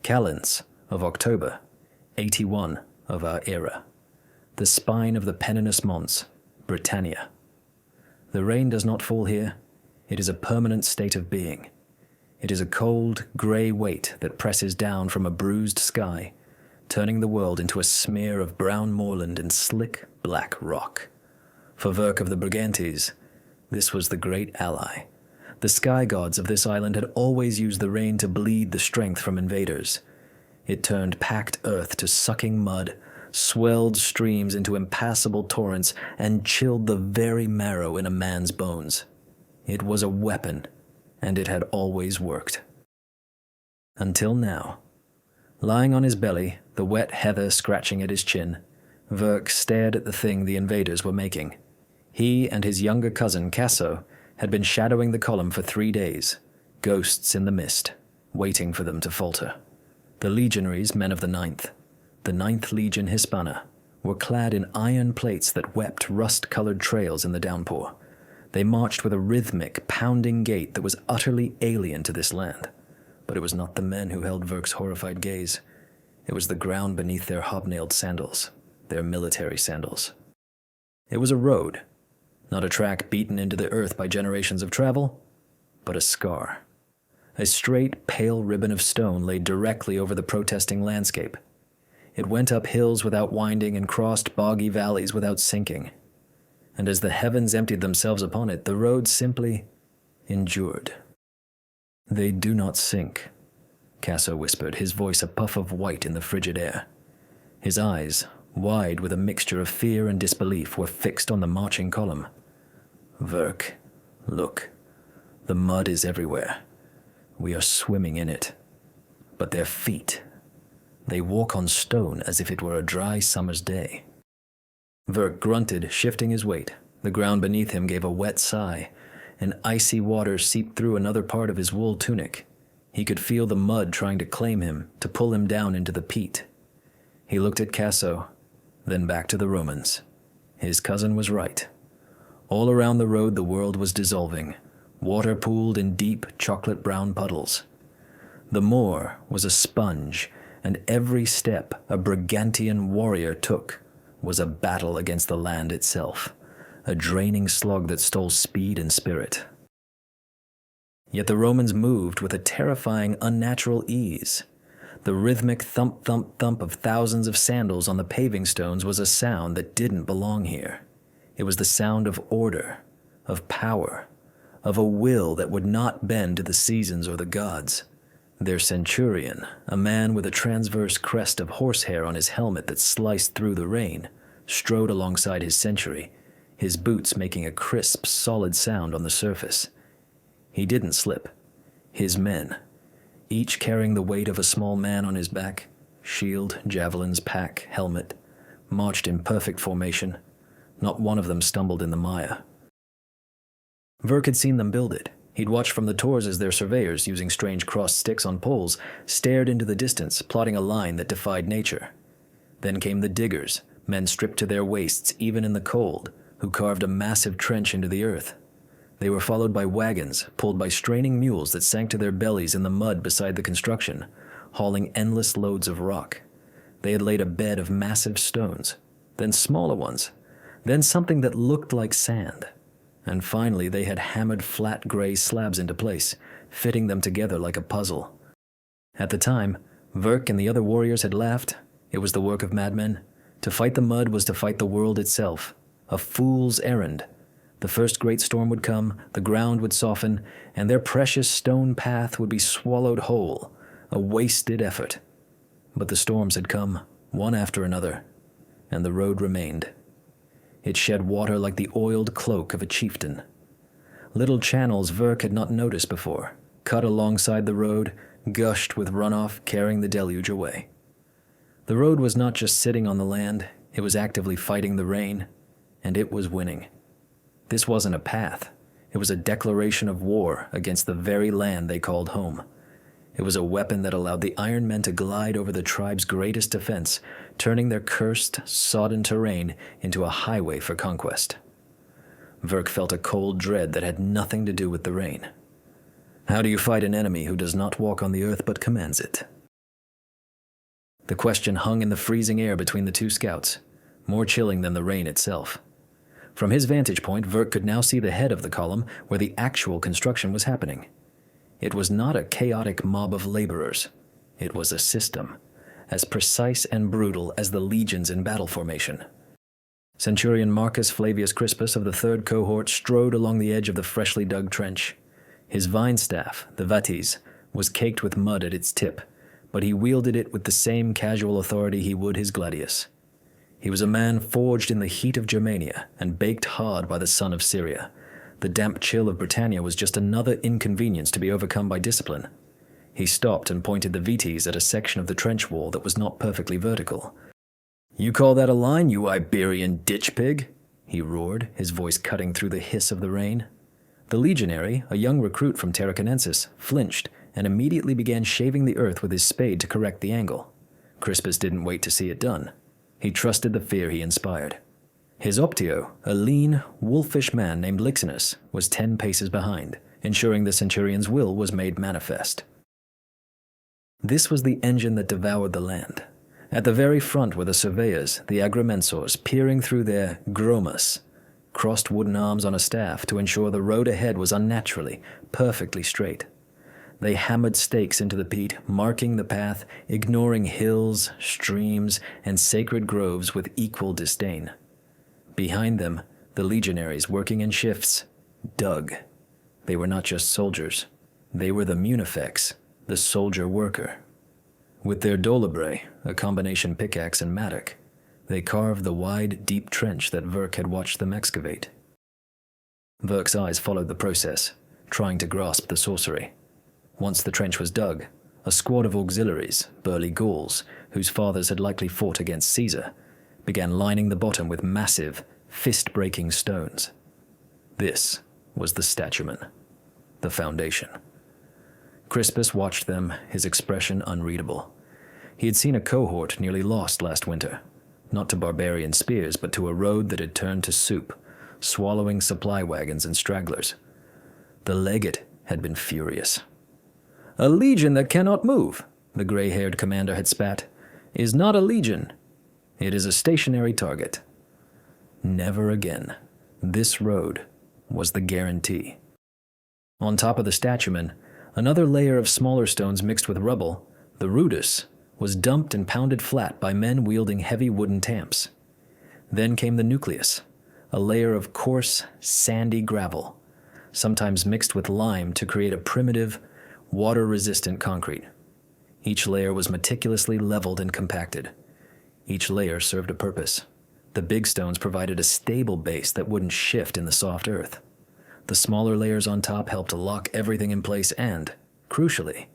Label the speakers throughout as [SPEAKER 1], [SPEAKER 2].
[SPEAKER 1] Calends of October, 81 of our era. The spine of the Pennines Mons, Britannia. The rain does not fall here. It is a permanent state of being. It is a cold, grey weight that presses down from a bruised sky, turning the world into a smear of brown moorland and slick, black rock. For Verk of the Brigantes, this was the great ally. The sky gods of this island had always used the rain to bleed the strength from invaders. It turned packed earth to sucking mud, swelled streams into impassable torrents, and chilled the very marrow in a man's bones. It was a weapon, and it had always worked. Until now. Lying on his belly, the wet heather scratching at his chin, Verk stared at the thing the invaders were making. He and his younger cousin, Casso, had been shadowing the column for 3 days, ghosts in the mist, waiting for them to falter. The legionaries, men of the 9th, the 9th Legion Hispana, were clad in iron plates that wept rust-colored trails in the downpour. They marched with a rhythmic, pounding gait that was utterly alien to this land. But it was not the men who held Verk's horrified gaze. It was the ground beneath their hobnailed sandals, their military sandals. It was a road, not a track beaten into the earth by generations of travel, but a scar. A straight, pale ribbon of stone lay directly over the protesting landscape. It went up hills without winding and crossed boggy valleys without sinking. And as the heavens emptied themselves upon it, the road simply endured. "They do not sink," Casso whispered, his voice a puff of white in the frigid air. His eyes, wide with a mixture of fear and disbelief, were fixed on the marching column. "Verk, look. The mud is everywhere. We are swimming in it. But their feet, they walk on stone as if it were a dry summer's day." Verk grunted, shifting his weight. The ground beneath him gave a wet sigh, and icy water seeped through another part of his wool tunic. He could feel the mud trying to claim him, to pull him down into the peat. He looked at Casso, then back to the Romans. His cousin was right. All around the road the world was dissolving, water pooled in deep, chocolate-brown puddles. The moor was a sponge, and every step a Brigantian warrior took was a battle against the land itself, a draining slug that stole speed and spirit. Yet the Romans moved with a terrifying, unnatural ease. The rhythmic thump-thump-thump of thousands of sandals on the paving stones was a sound that didn't belong here. It was the sound of order, of power, of a will that would not bend to the seasons or the gods. Their centurion, a man with a transverse crest of horsehair on his helmet that sliced through the rain, strode alongside his century, his boots making a crisp, solid sound on the surface. He didn't slip. His men, each carrying the weight of a small man on his back, shield, javelins, pack, helmet, marched in perfect formation. Not one of them stumbled in the mire. Verk had seen them build it. He'd watched from the tors as their surveyors, using strange crossed sticks on poles, stared into the distance, plotting a line that defied nature. Then came the diggers, men stripped to their waists even in the cold, who carved a massive trench into the earth. They were followed by wagons, pulled by straining mules that sank to their bellies in the mud beside the construction, hauling endless loads of rock. They had laid a bed of massive stones, then smaller ones, then something that looked like sand. And finally they had hammered flat gray slabs into place, fitting them together like a puzzle. At the time, Verk and the other warriors had laughed. It was the work of madmen. To fight the mud was to fight the world itself. A fool's errand. The first great storm would come, the ground would soften, and their precious stone path would be swallowed whole, a wasted effort. But the storms had come, one after another, and the road remained. It shed water like the oiled cloak of a chieftain. Little channels Verk had not noticed before, cut alongside the road, gushed with runoff carrying the deluge away. The road was not just sitting on the land, it was actively fighting the rain, and it was winning. This wasn't a path. It was a declaration of war against the very land they called home. It was a weapon that allowed the Iron Men to glide over the tribe's greatest defense, turning their cursed, sodden terrain into a highway for conquest. Verk felt a cold dread that had nothing to do with the rain. How do you fight an enemy who does not walk on the earth but commands it? The question hung in the freezing air between the two scouts, more chilling than the rain itself. From his vantage point, Vert could now see the head of the column where the actual construction was happening. It was not a chaotic mob of laborers. It was a system, as precise and brutal as the legions in battle formation. Centurion Marcus Flavius Crispus of the 3rd Cohort strode along the edge of the freshly dug trench. His vine staff, the vatis, was caked with mud at its tip, but he wielded it with the same casual authority he would his gladius. He was a man forged in the heat of Germania and baked hard by the sun of Syria. The damp chill of Britannia was just another inconvenience to be overcome by discipline. He stopped and pointed the vitis at a section of the trench wall that was not perfectly vertical. "You call that a line, you Iberian ditch pig?" he roared, his voice cutting through the hiss of the rain. The legionary, a young recruit from Tarraconensis, flinched and immediately began shaving the earth with his spade to correct the angle. Crispus didn't wait to see it done. He trusted the fear he inspired. His optio, a lean, wolfish man named Lixinus, was 10 paces behind, ensuring the centurion's will was made manifest. This was the engine that devoured the land. At the very front were the surveyors, the agrimensors, peering through their gromas, crossed wooden arms on a staff to ensure the road ahead was unnaturally, perfectly straight. They hammered stakes into the peat, marking the path, ignoring hills, streams, and sacred groves with equal disdain. Behind them, the legionaries, working in shifts, dug. They were not just soldiers. They were the munifex, the soldier worker. With their dolibre, a combination pickaxe and mattock, they carved the wide, deep trench that Verk had watched them excavate. Verk's eyes followed the process, trying to grasp the sorcery. Once the trench was dug, a squad of auxiliaries, burly Gauls, whose fathers had likely fought against Caesar, began lining the bottom with massive, fist-breaking stones. This was the statumen, the foundation. Crispus watched them, his expression unreadable. He had seen a cohort nearly lost last winter, not to barbarian spears, but to a road that had turned to soup, swallowing supply wagons and stragglers. The legate had been furious. "A legion that cannot move," the gray-haired commander had spat, "is not a legion. It is a stationary target." Never again. This road was the guarantee. On top of the statumen, another layer of smaller stones mixed with rubble, the rudus, was dumped and pounded flat by men wielding heavy wooden tamps. Then came the nucleus, a layer of coarse, sandy gravel, sometimes mixed with lime to create a primitive, water-resistant concrete. Each layer was meticulously leveled and compacted. Each layer served a purpose. The big stones provided a stable base that wouldn't shift in the soft earth. The smaller layers on top helped to lock everything in place and, crucially,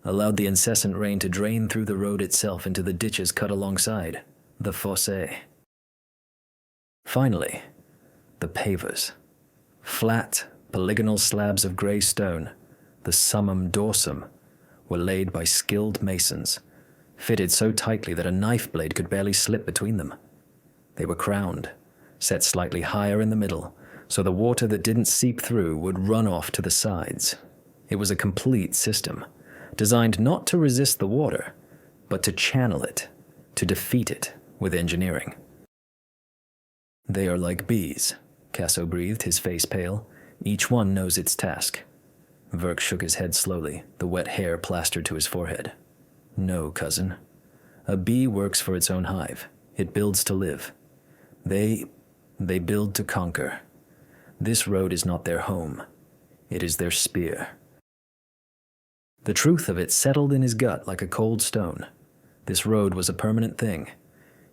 [SPEAKER 1] allowed the incessant rain to drain through the road itself into the ditches cut alongside, the fossé. Finally, the pavers. Flat, polygonal slabs of gray stone, the summum dorsum, were laid by skilled masons, fitted so tightly that a knife blade could barely slip between them. They were crowned, set slightly higher in the middle, so the water that didn't seep through would run off to the sides. It was a complete system, designed not to resist the water, but to channel it, to defeat it with engineering. "They are like bees," Casso breathed, his face pale. "Each one knows its task." Verk shook his head slowly, the wet hair plastered to his forehead. "No, cousin. A bee works for its own hive. It builds to live. They build to conquer. This road is not their home. It is their spear." The truth of it settled in his gut like a cold stone. This road was a permanent thing.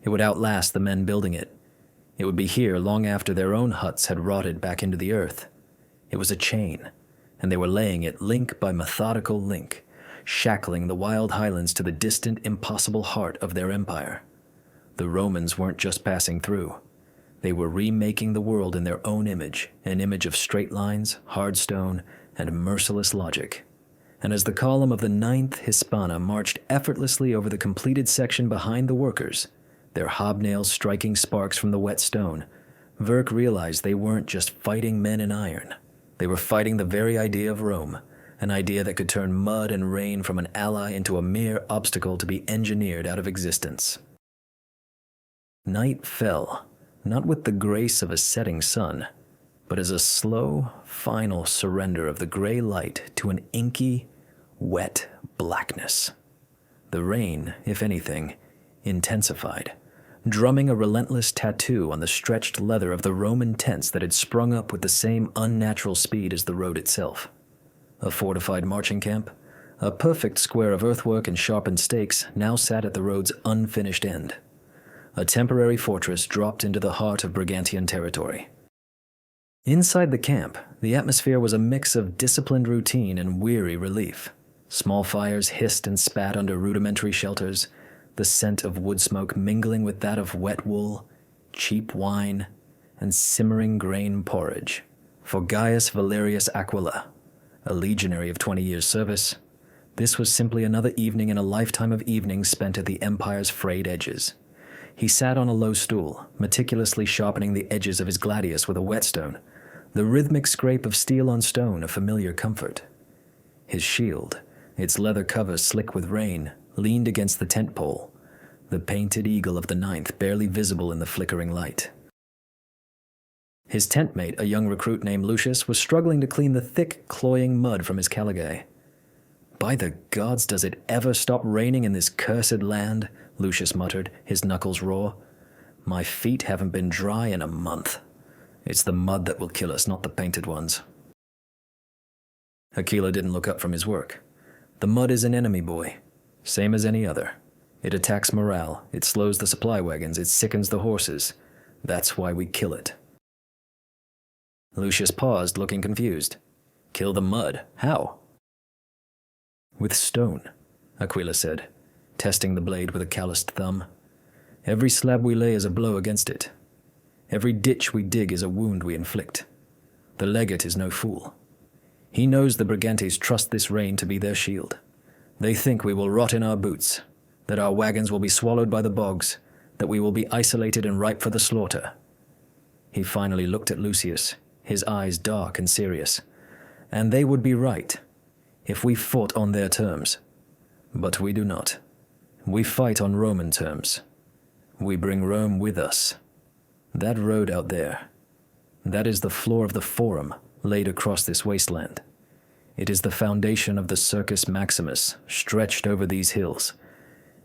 [SPEAKER 1] It would outlast the men building it. It would be here long after their own huts had rotted back into the earth. It was a chain, and they were laying it link by methodical link, shackling the wild highlands to the distant, impossible heart of their empire. The Romans weren't just passing through. They were remaking the world in their own image, an image of straight lines, hard stone, and merciless logic. And as the column of the 9th Hispana marched effortlessly over the completed section behind the workers, their hobnails striking sparks from the wet stone, Verk realized they weren't just fighting men in iron. They were fighting the very idea of Rome, an idea that could turn mud and rain from an ally into a mere obstacle to be engineered out of existence. Night fell, not with the grace of a setting sun, but as a slow, final surrender of the gray light to an inky, wet blackness. The rain, if anything, intensified, drumming a relentless tattoo on the stretched leather of the Roman tents that had sprung up with the same unnatural speed as the road itself. A fortified marching camp, a perfect square of earthwork and sharpened stakes, now sat at the road's unfinished end. A temporary fortress dropped into the heart of Brigantian territory. Inside the camp, the atmosphere was a mix of disciplined routine and weary relief. Small fires hissed and spat under rudimentary shelters, the scent of wood smoke mingling with that of wet wool, cheap wine, and simmering grain porridge. For Gaius Valerius Aquila, a legionary of 20 years' service, this was simply another evening in a lifetime of evenings spent at the Empire's frayed edges. He sat on a low stool, meticulously sharpening the edges of his gladius with a whetstone, the rhythmic scrape of steel on stone a familiar comfort. His shield, its leather cover slick with rain, leaned against the tent pole, the painted eagle of the 9th barely visible in the flickering light. His tent mate, a young recruit named Lucius, was struggling to clean the thick, cloying mud from his caligae. "By the gods, does it ever stop raining in this cursed land?" Lucius muttered, his knuckles raw. "My feet haven't been dry in a month. It's the mud that will kill us, not the painted ones." Aquila didn't look up from his work. "The mud is an enemy, boy. Same as any other. It attacks morale, it slows the supply wagons, it sickens the horses. That's why we kill it." Lucius paused, looking confused. "Kill the mud? How?" "With stone," Aquila said, testing the blade with a calloused thumb. "Every slab we lay is a blow against it. Every ditch we dig is a wound we inflict. The legate is no fool. He knows the Brigantes trust this rain to be their shield. They think we will rot in our boots, that our wagons will be swallowed by the bogs, that we will be isolated and ripe for the slaughter." He finally looked at Lucius, his eyes dark and serious. "And they would be right, if we fought on their terms. But we do not. We fight on Roman terms. We bring Rome with us. That road out there, that is the floor of the Forum laid across this wasteland. It is the foundation of the Circus Maximus stretched over these hills.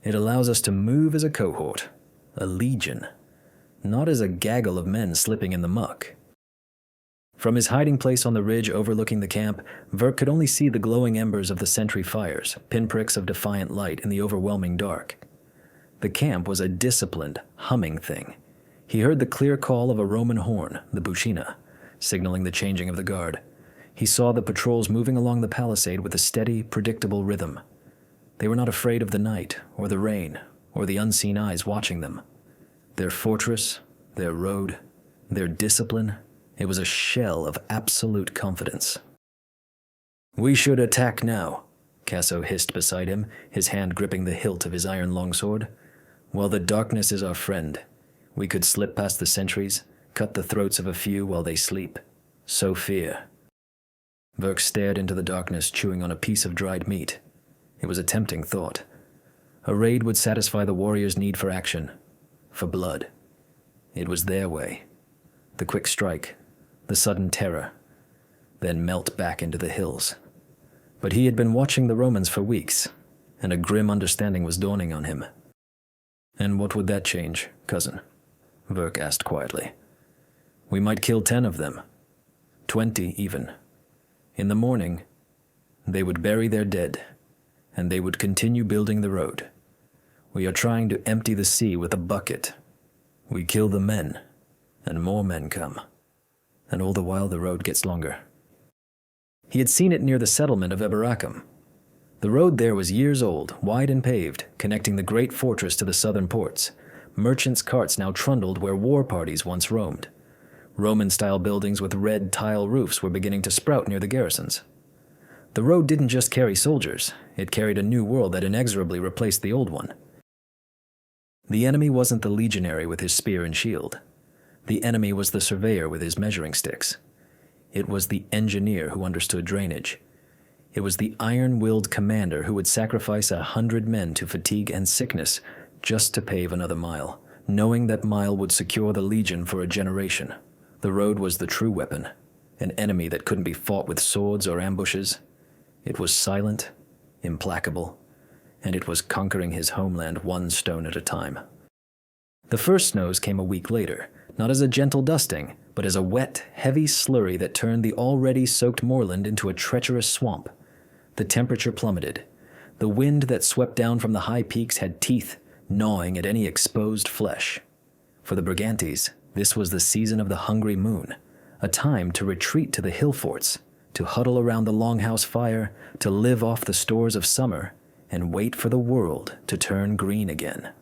[SPEAKER 1] It allows us to move as a cohort, a legion, not as a gaggle of men slipping in the muck." From his hiding place on the ridge overlooking the camp, Verk could only see the glowing embers of the sentry fires, pinpricks of defiant light in the overwhelming dark. The camp was a disciplined, humming thing. He heard the clear call of a Roman horn, the bucina, signaling the changing of the guard. He saw the patrols moving along the palisade with a steady, predictable rhythm. They were not afraid of the night, or the rain, or the unseen eyes watching them. Their fortress, their road, their discipline, it was a shell of absolute confidence. "We should attack now," Casso hissed beside him, his hand gripping the hilt of his iron longsword. "While the darkness is our friend, we could slip past the sentries, cut the throats of a few while they sleep. Sow fear." Verk stared into the darkness, chewing on a piece of dried meat. It was a tempting thought. A raid would satisfy the warrior's need for action, for blood. It was their way. The quick strike, the sudden terror, then melt back into the hills. But he had been watching the Romans for weeks, and a grim understanding was dawning on him. "And what would that change, cousin?" Verk asked quietly. "We might kill 10 of them, 20 even. In the morning, they would bury their dead, and they would continue building the road. We are trying to empty the sea with a bucket. We kill the men, and more men come. And all the while the road gets longer." He had seen it near the settlement of Eboracum. The road there was years old, wide and paved, connecting the great fortress to the southern ports. Merchants' carts now trundled where war parties once roamed. Roman-style buildings with red tile roofs were beginning to sprout near the garrisons. The road didn't just carry soldiers, it carried a new world that inexorably replaced the old one. The enemy wasn't the legionary with his spear and shield. The enemy was the surveyor with his measuring sticks. It was the engineer who understood drainage. It was the iron-willed commander who would sacrifice 100 men to fatigue and sickness just to pave another mile, knowing that mile would secure the Legion for a generation. The road was the true weapon, an enemy that couldn't be fought with swords or ambushes. It was silent, implacable, and it was conquering his homeland one stone at a time. The first snows came a week later, not as a gentle dusting, but as a wet, heavy slurry that turned the already soaked moorland into a treacherous swamp. The temperature plummeted. The wind that swept down from the high peaks had teeth, gnawing at any exposed flesh. For the Brigantes, this was the season of the hungry moon, a time to retreat to the hill forts, to huddle around the longhouse fire, to live off the stores of summer, and wait for the world to turn green again.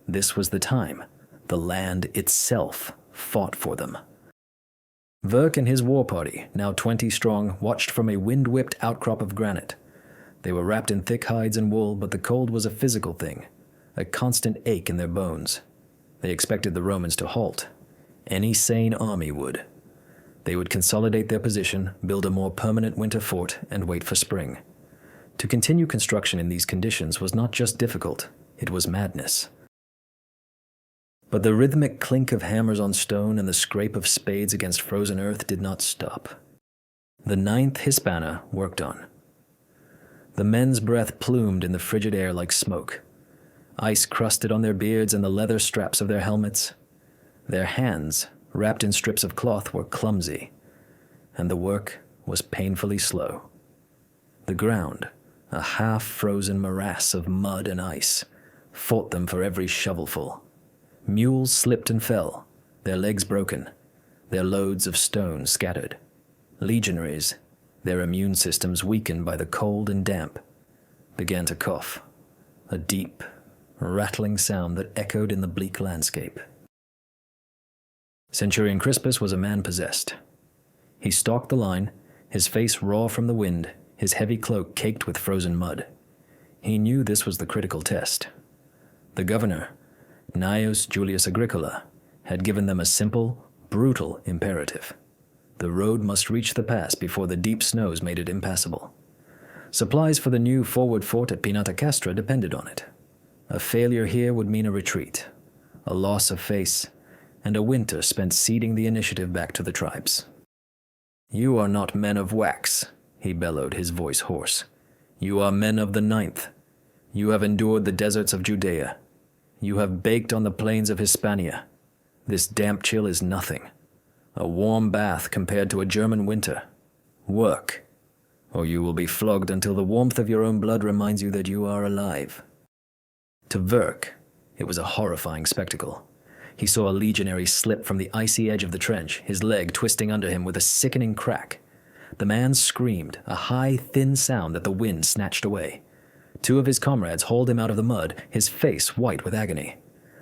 [SPEAKER 1] This was the time the land itself fought for them. Verk and his war party, now 20 strong, watched from a wind-whipped outcrop of granite. They were wrapped in thick hides and wool, but the cold was a physical thing, a constant ache in their bones. They expected the Romans to halt. Any sane army would. They would consolidate their position, build a more permanent winter fort, and wait for spring. To continue construction in these conditions was not just difficult, it was madness. But the rhythmic clink of hammers on stone and the scrape of spades against frozen earth did not stop. The 9th Hispana worked on. The men's breath plumed in the frigid air like smoke. Ice crusted on their beards and the leather straps of their helmets. Their hands, wrapped in strips of cloth, were clumsy, and the work was painfully slow. The ground, a half-frozen morass of mud and ice, fought them for every shovelful. Mules slipped and fell, their legs broken, their loads of stone scattered. Legionaries, their immune systems weakened by the cold and damp, began to cough, a deep, rattling sound that echoed in the bleak landscape. Centurion Crispus was a man possessed. He stalked the line, his face raw from the wind, his heavy cloak caked with frozen mud. He knew this was the critical test. The governor, Gnaeus Julius Agricola, had given them a simple, brutal imperative. The road must reach the pass before the deep snows made it impassable. Supplies for the new forward fort at Pinata Castra depended on it. A failure here would mean a retreat, a loss of face, and a winter spent ceding the initiative back to the tribes. "You are not men of wax," he bellowed, his voice hoarse. "You are men of the 9th. You have endured the deserts of Judea. You have baked on the plains of Hispania. This damp chill is nothing. A warm bath compared to a German winter. Work, or you will be flogged until the warmth of your own blood reminds you that you are alive." To Verk, it was a horrifying spectacle. He saw a legionary slip from the icy edge of the trench, his leg twisting under him with a sickening crack. The man screamed, a high, thin sound that the wind snatched away. 2 of his comrades hauled him out of the mud, his face white with agony.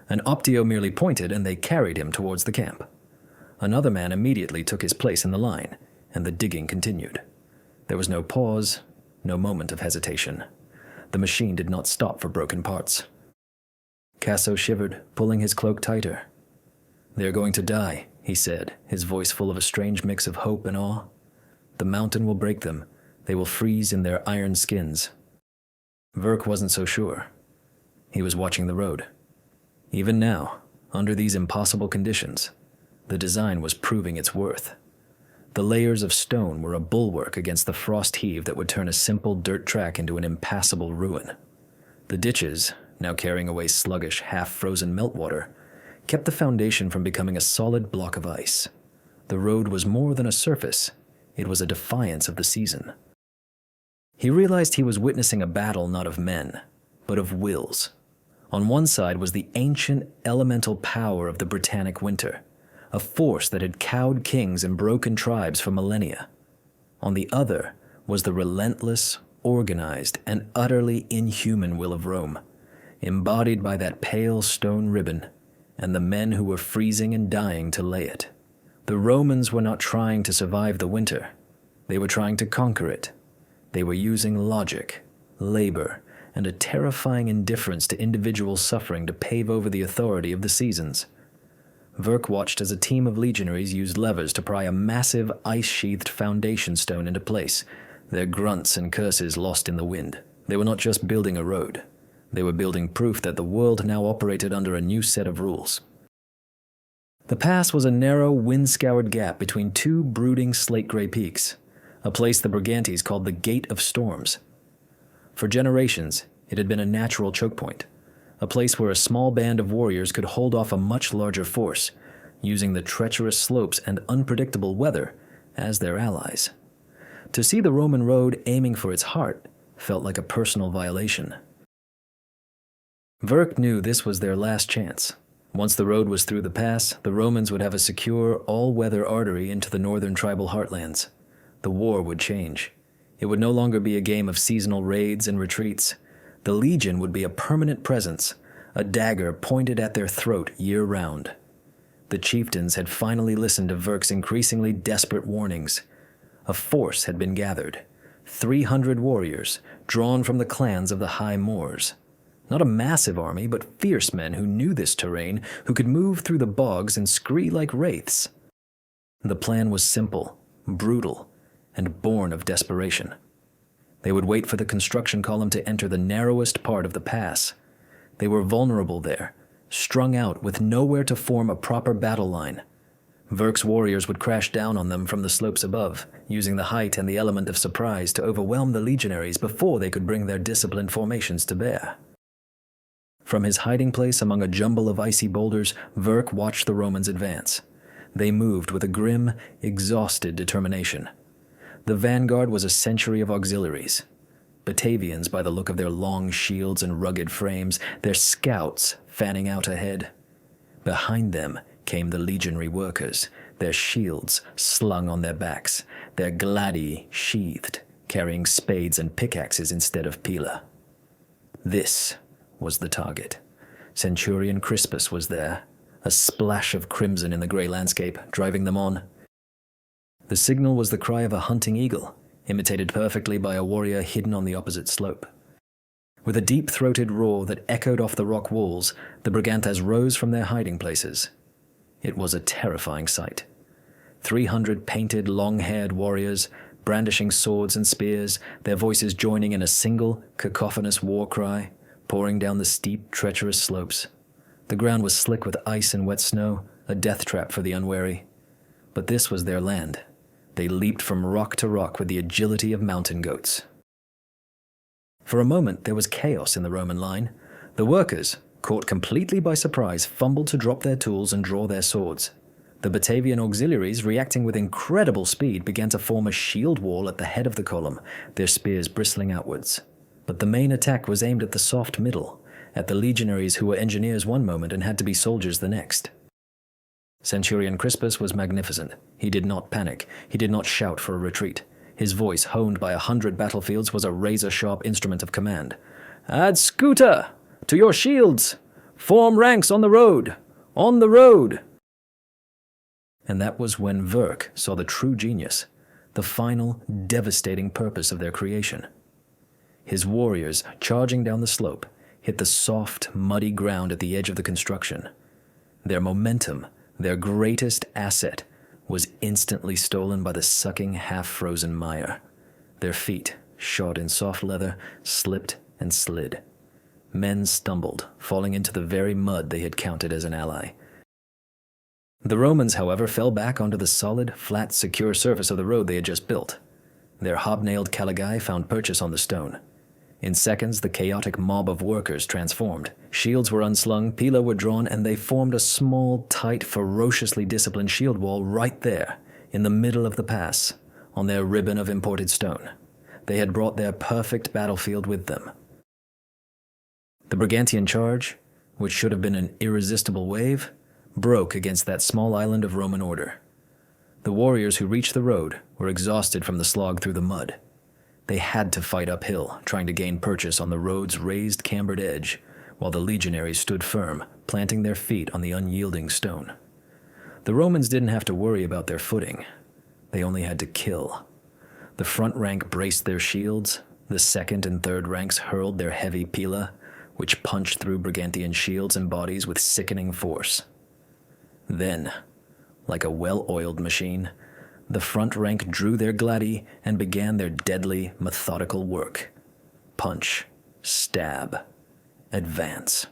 [SPEAKER 1] An optio merely pointed, and they carried him towards the camp. Another man immediately took his place in the line, and the digging continued. There was no pause, no moment of hesitation. The machine did not stop for broken parts. Casso shivered, pulling his cloak tighter. "They're going to die," he said, his voice full of a strange mix of hope and awe. "The mountain will break them. They will freeze in their iron skins." Verk wasn't so sure. He was watching the road. Even now, under these impossible conditions, the design was proving its worth. The layers of stone were a bulwark against the frost heave that would turn a simple dirt track into an impassable ruin. The ditches, now carrying away sluggish, half-frozen meltwater, kept the foundation from becoming a solid block of ice. The road was more than a surface. It was a defiance of the season. He realized he was witnessing a battle not of men, but of wills. On one side was the ancient elemental power of the Britannic winter, a force that had cowed kings and broken tribes for millennia. On the other was the relentless, organized, and utterly inhuman will of Rome, embodied by that pale stone ribbon, and the men who were freezing and dying to lay it. The Romans were not trying to survive the winter. They were trying to conquer it. They were using logic, labor, and a terrifying indifference to individual suffering to pave over the authority of the seasons. Verk watched as a team of legionaries used levers to pry a massive ice-sheathed foundation stone into place, their grunts and curses lost in the wind. They were not just building a road. They were building proof that the world now operated under a new set of rules. The pass was a narrow, wind-scoured gap between two brooding slate-gray peaks, a place the Brigantes called the Gate of Storms. For generations, it had been a natural choke point, a place where a small band of warriors could hold off a much larger force, using the treacherous slopes and unpredictable weather as their allies. To see the Roman road aiming for its heart felt like a personal violation. Verk knew this was their last chance. Once the road was through the pass, the Romans would have a secure, all-weather artery into the northern tribal heartlands. The war would change. It would no longer be a game of seasonal raids and retreats. The legion would be a permanent presence, a dagger pointed at their throat year-round. The chieftains had finally listened to Verk's increasingly desperate warnings. A force had been gathered, 300 warriors, drawn from the clans of the High Moors. Not a massive army, but fierce men who knew this terrain, who could move through the bogs and scree like wraiths. The plan was simple, brutal, and born of desperation. They would wait for the construction column to enter the narrowest part of the pass. They were vulnerable there, strung out with nowhere to form a proper battle line. Verk's warriors would crash down on them from the slopes above, using the height and the element of surprise to overwhelm the legionaries before they could bring their disciplined formations to bear. From his hiding place among a jumble of icy boulders, Verk watched the Romans advance. They moved with a grim, exhausted determination. The vanguard was a century of auxiliaries. Batavians by the look of their long shields and rugged frames, their scouts fanning out ahead. Behind them came the legionary workers, their shields slung on their backs, their gladii sheathed, carrying spades and pickaxes instead of pila. This was the target. Centurion Crispus was there, a splash of crimson in the gray landscape, driving them on. The signal was the cry of a hunting eagle, imitated perfectly by a warrior hidden on the opposite slope. With a deep-throated roar that echoed off the rock walls, the Brigantes rose from their hiding places. It was a terrifying sight. 300 painted, long-haired warriors, brandishing swords and spears, their voices joining in a single, cacophonous war cry, pouring down the steep, treacherous slopes. The ground was slick with ice and wet snow, a death trap for the unwary. But this was their land. They leaped from rock to rock with the agility of mountain goats. For a moment, there was chaos in the Roman line. The workers, caught completely by surprise, fumbled to drop their tools and draw their swords. The Batavian auxiliaries, reacting with incredible speed, began to form a shield wall at the head of the column, their spears bristling outwards. But the main attack was aimed at the soft middle, at the legionaries who were engineers one moment and had to be soldiers the next. Centurion Crispus was magnificent. He did not panic. He did not shout for a retreat. His voice, honed by 100 battlefields, was a razor-sharp instrument of command. "Ad scuta! To your shields! Form ranks on the road! On the road!" And that was when Verk saw the true genius, the final, devastating purpose of their creation. His warriors, charging down the slope, hit the soft, muddy ground at the edge of the construction. Their momentum, their greatest asset, was instantly stolen by the sucking, half-frozen mire. Their feet, shod in soft leather, slipped and slid. Men stumbled, falling into the very mud they had counted as an ally. The Romans, however, fell back onto the solid, flat, secure surface of the road they had just built. Their hobnailed caligae found purchase on the stone. In seconds, the chaotic mob of workers transformed. Shields were unslung, pila were drawn, and they formed a small, tight, ferociously disciplined shield wall right there, in the middle of the pass, on their ribbon of imported stone. They had brought their perfect battlefield with them. The Brigantian charge, which should have been an irresistible wave, broke against that small island of Roman order. The warriors who reached the road were exhausted from the slog through the mud. They had to fight uphill, trying to gain purchase on the road's raised, cambered edge, while the legionaries stood firm, planting their feet on the unyielding stone. The Romans didn't have to worry about their footing. They only had to kill. The front rank braced their shields. The second and third ranks hurled their heavy pila, which punched through Brigantian shields and bodies with sickening force. Then, like a well-oiled machine, the front rank drew their gladi and began their deadly, methodical work. Punch, stab, advance.